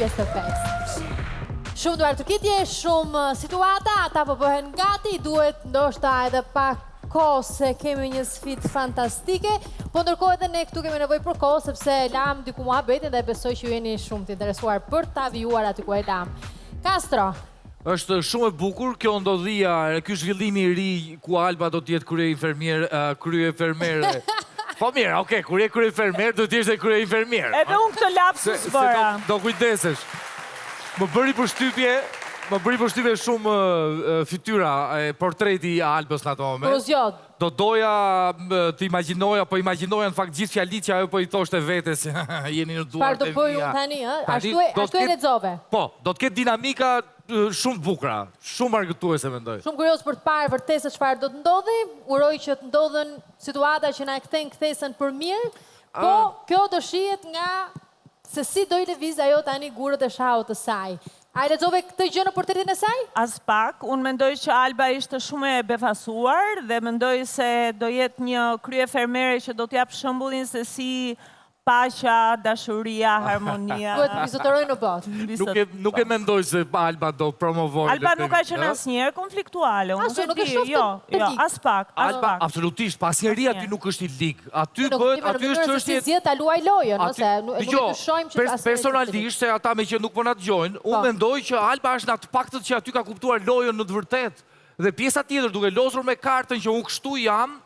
55. Shumë duar të kitje, shumë situata, ata po bëhen gati, duhet ndoshta edhe pak kohë se kemi një sfidë fantastike, po ndërkohë edhe ne këtu kemi nevojë për kohë sepse lam diku muhabetin dhe besoj që ju jeni shumë të interesuar për ta vijuar aty ku e lam. Castro. Është shumë e bukur kjo ndodhia, ky zhvillimi i ri ku Alba do të jetë krye fermere. Po mirë, okay, kur je krye fermer do të jesh krye infermier. Edhe unë këtë lapsus bëra. Do kujdesesh. Më bëri përshtypje shumë fytyra e portreti i Albës në ato moment. Do doja të imagjinoja, po imagjinoja në fakt gjithë fjalit që ajo po i thoshte vetes, jeni në duart e mia. Çfarë do bëj unë tani, ë? Ashtu e lexove. Po, do të ketë dinamika shumë bukura, shumë argëtuese mendoj. Shumë kurioz për të parë vërtet se çfarë do të ndodhi. Uroj që të ndodhen situata që na e kthejnë kthesën për mirë, po kjo do shihet nga se si do i lëviz ajo tani gurët e shahut të saj. A i lexove këtë gjë në portretin e saj? As pak, unë mendoj që Alba ishte shumë e befasuar dhe mendoj se do jetë një krye fermere që do t'jap shembullin se si paqja, dashuria, harmonia. Duhet të vizitëroj në botë. Nuk e mendoj se Alba do promovoj. Alba nuk ka qenë asnjëherë konfliktuale. Ashtu nuk e shoh. Jo, as pak. Alba absolutisht, pasnjëria aty nuk është i lig. Aty është çështje. Si ta luaj lojën, ose nuk e shohim që personalisht se ata me që nuk po na dëgjojnë, unë mendoj që Alba është nga të paktët që aty ka kuptuar lojën në të vërtetë. Dhe pjesa tjetër duke lozur me kartën që unë kështu jam,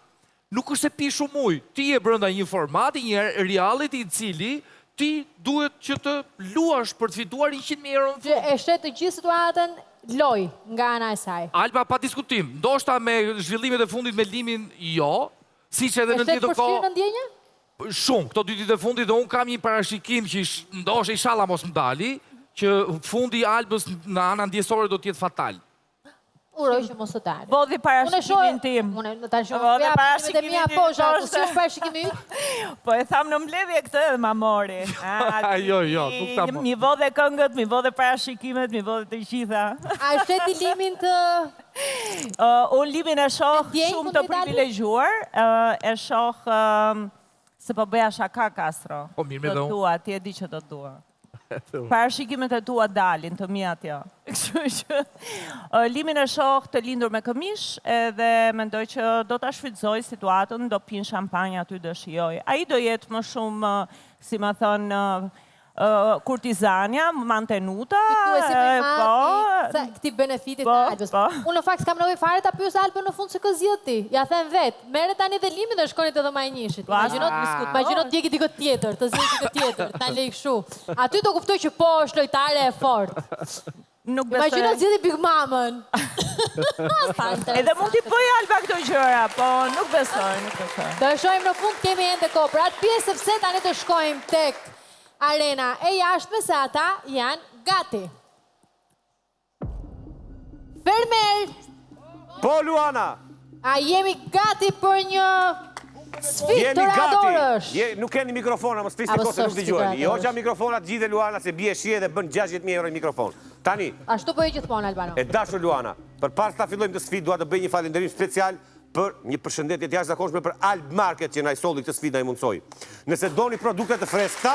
nuk është se pi shumë ujë. Ti je brenda një formati, një reality i cili ti duhet që të luash për të fituar 100.000 euro në fund. E shet të gjithë situatën loj nga ana e saj. Alba pa diskutim. Ndoshta me zhvillimet e fundit me Limin jo, siç edhe në tjetër kohë. E shet përfshirë në ndjenjë? Shumë. Këto 2 ditë e fundit dhe unë kam një parashikim që ndoshta inshallah mos më dali, që fundi i Albës në anën ndjesore do të jetë fatal. Uroj që mos të dalë. Vodhi parashikimin tim. Unë ta shoh parashikimin e mia po zhaku, si është parashikimi yt? Po e tham në mbledhje këtë edhe ma mori. Jo, nuk ta mo. Mi vodhe këngët, mi vodhe parashikimet, mi vodhe të gjitha. A sheti Limin të... Unë Limin e shoh shumë të privilegjuar, e shoh se po bëja shaka Castro. Po mirë me dhe unë. Ti e di që do të dua. Parashikimet e tua dalin, të mia tja. Kështu që Limin e shoh të lindur me këmish edhe mendoj që do ta shfrytëzoj situatën, do pin shampanjë aty do shijoj. Ai do jetë më shumë, si më thon, kurtizania, mantenuta, këti benefitit të Albës. Unë në fakt s'kam nevojë fare ta pyes Albën në fund se kë zgjidh ti. Ja them vet, merret tani dhe Limin dhe shkoni te dhoma e njëshit. Imagjino djegi dikë tjetër, të zgjidhë dikë tjetër, ta lej kështu. Aty do kuptoj që po është lojtare e fortë. Imagjino zgjidhi Big Mamën. Edhe mund t'i bëj Alba këto gjëra, po nuk besoj. Do e shohim në fund, kemi ende kohë për atë pjesë sepse tani të shkojmë tek arena e jashtme se ata janë gati. Fermer! Po, Luana! A jemi gati për një sfidë të radorësh? Nuk keni mikrofona, më s'flisni kose nuk t'i jo që mikrofonat gjithë Luana se bie shie dhe bën 60.000 euro i mikrofon. Tani. Ashtu po e gjithmonë, Albano. E dashur Luana, për pas ta fillojmë të sfidë, dua të bëj një falënderim special për një përshëndetje të jashtëzakonshme për Alb Market që na i solli këtë sfidë na i mundsoi. Nëse doni produkte të freskëta,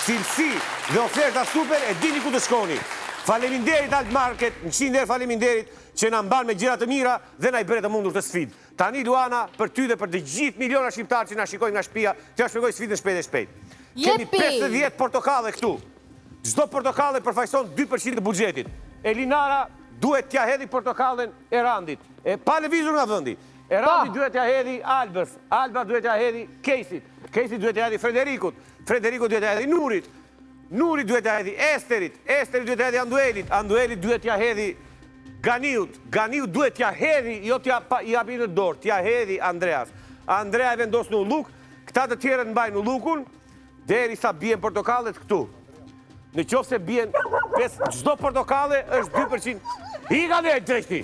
cilësi dhe oferta super, e dini ku të shkoni. Faleminderit Alb Market, 100 herë faleminderit që na mban me gjëra të mira dhe na i bëre të mundur të sfidë. Tani Luana, për ty dhe për të gjithë miliona shqiptarë që na shikojnë nga shtëpia, t'ja shpjegoj sfidën shpejt e shpejt. Kemi 50 portokalle këtu. Çdo portokalle përfaqëson 2% të buxhetit. Elinara duhet t'ja hedhi portokallen Erandit. E pa lëvizur nga vendi. Erandi duhet t'ja hedhi Albës. Alba duhet t'ja hedhi Kesit. Kesi duhet t'ja hedhi Frederikut. Frederiku duhet t'ja hedhi Nurit. Nuri duhet t'ja hedhi Esterit. Esteri duhet t'ja hedhi Anduelit. Anduelit duhet t'ja hedhi Ganiut. Ganiut duhet t'ja hedhi, jo t'ja japi në dorë, t'ja hedhi Andreas. Andrea e vendos në ulluk, këta të tjerët mbajnë ullukun, deri sa bien portokallet këtu. Në qoftë se bien, çdo portokalle është 2%. Higa dhe drejti.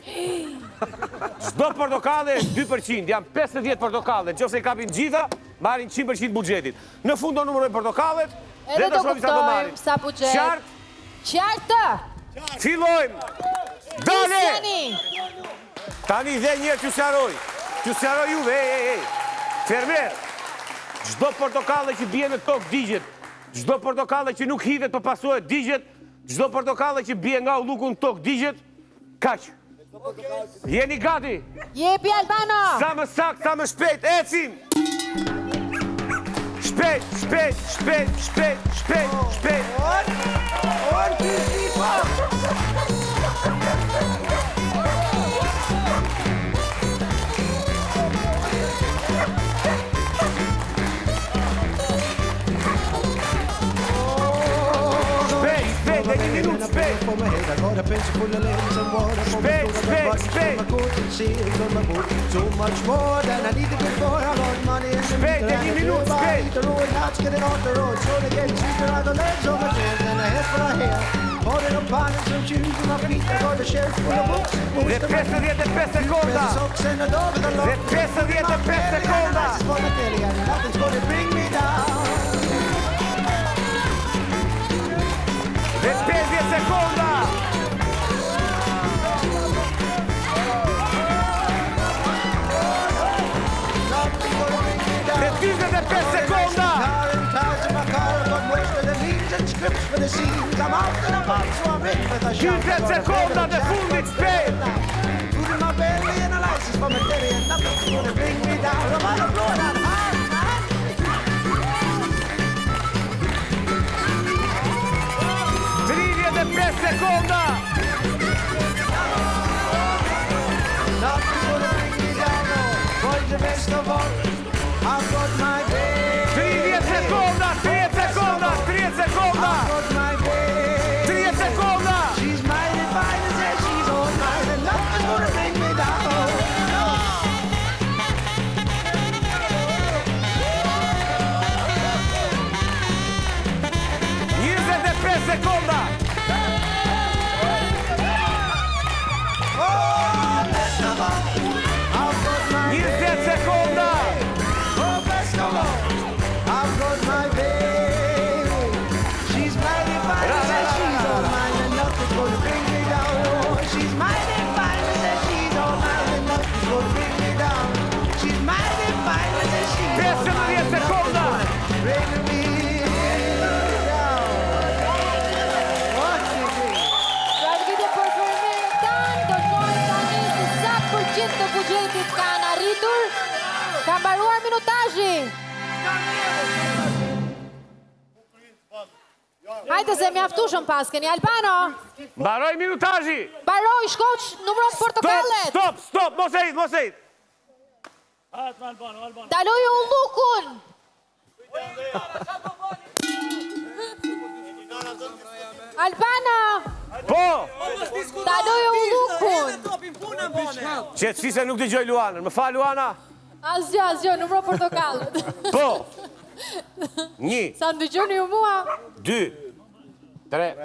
Çdo portokalle është 2%, janë 50 portokalle. Në qoftë se i kapin gjitha, marrin 100% buxhetit. Në fund do numërojmë portokallet dhe do shohim sa do marrin. Sa buxhet. Qartë. Fillojmë. Dale! Tani dhe njerë që sjaroj. Që sjaroj juve, Fermer. Çdo portokalle që bie në tokë digjet. Çdo portokalle që nuk hidhet për pasohet digjet, çdo portokalle që bie nga ulluku në tokë digjet, kaq. Jeni gati? Jepi Albano! Sa më sakt, sa më shpejt, ecim! Shpejt, shpejt, shpejt, shpejt, shpejt, shpejt. So much more than I needed before. I got money in the meter. I can feel my the road, now it's getting off the road. So they get cheaper on the legs of my hands and a head for a hair. Holding up on and some shoes in my feet. I got a shelf full of books. Dhe 55 sekonda. Dhe 55 sekonda. Nothing's gonna bring me down. Dhe 50 sekonda. Dhe 25 sekonda. 20 sekonda dhe fundit shpejt. Sekonda! 30 sekonda! 30 sekonda! 30 sekonda! 30 sekonda! She's mighty fine and says she's all mine and nothing's gonna bring me down. 25 sekonda! 20 sekonda! I've got my baby. She's mighty fine and says she's all mine and nothing's gonna bring me down. Oh, she's mighty fine and says she's all mine and nothing's gonna bring me down. She's mighty fine and says she's all mine and nothing's gonna bring me down. Trashëgimit për firmin tan, do shojmë tani se sa përqind të buxhetit kanë arritur. Ka mbaruar minutazhi. Hajde se mjaftueshëm pas, keni Albano? Mbaroj minutazhi! Mbaroj, shkoç, numëron portokallet. Stop, mos e idh. Daloju ullukun. Albano, Po! daloju ullukun. Qetësi se nuk dëgjoj Luanën. Më fal Luana? Asgjë, numëron portokallet. Po! 1, Sa ndëgjoni ju mua? 2, 3,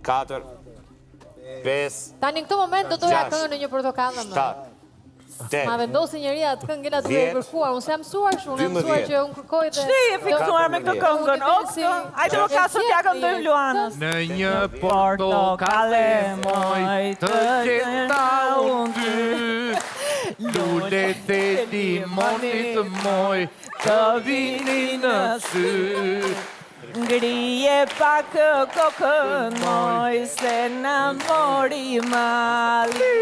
4, 5, Tani në këtë moment do doja 6, këngën në një portokallë më. 7, Ma 8, vendosi njëria të këngën atë duke e 10, kërkuar. Unë s'jam mësuar kështu, unë jam mësuar 12. që unë kërkoj dhe... Ç'ti je fiksuar me këtë këngën? Hajde më ka sot ja këndojmë Luanës. Në një portokale moj të gjeta unë ty, lulet e limonit moj të vini në sy. Ngrije pak kokën moj se në mori mali.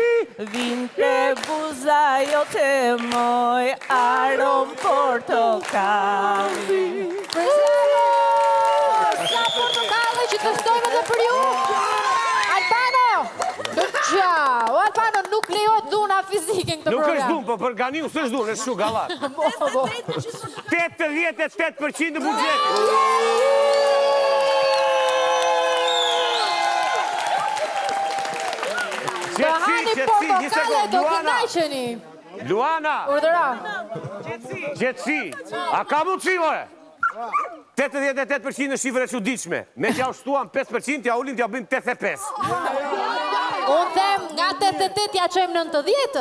Vinte buza jote moj arom portokalli. Prezero! Sa portokalle që të stojnë edhe për ju! Albano! Ciao! Albano, nuk lejohet dhuna fizike në këtë Nuk është program. dhunë, po për ganiu s'është dhunë, është shu gallat. 88% në buxhetit. Do hani portokalle, do kënaqeni. Luana, Urdhëro. Gjetësi, a ka mundësi, more? 88% në shifre çuditshme. Me që ja ushtuam 5%, ja ulim t'ja bëjmë 85. Unë them nga 88 ja çojmë 90.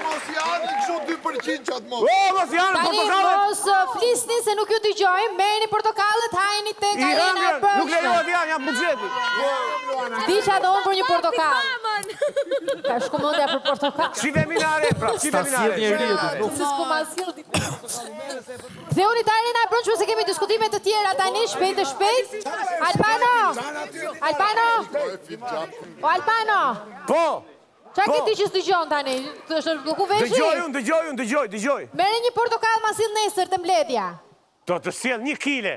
Mos janë kështu 2%. 200 qatë mos. O, mos janë Tani portokallet! mos flisni se nuk ju dëgjojmë, merrni portokallet, hajni tek I arena hëngën, për. nuk lejohet janë, janë buxheti. Disha do unë për një portokall. Ka shkumendja për portokall. Si veminare, pra, si veminare. Si s'po ma sill di. Ktheuni te arena e brendshme se kemi diskutime të tjera tani shpejt e shpejt. Albano! Albano! O Albano! Po! Qa ke ti që s'dëgjon tani? Të është bloku veshi? Dëgjoj. Mere një portokall ma sill nesër të mbledhja. Do të sjell 1 kile.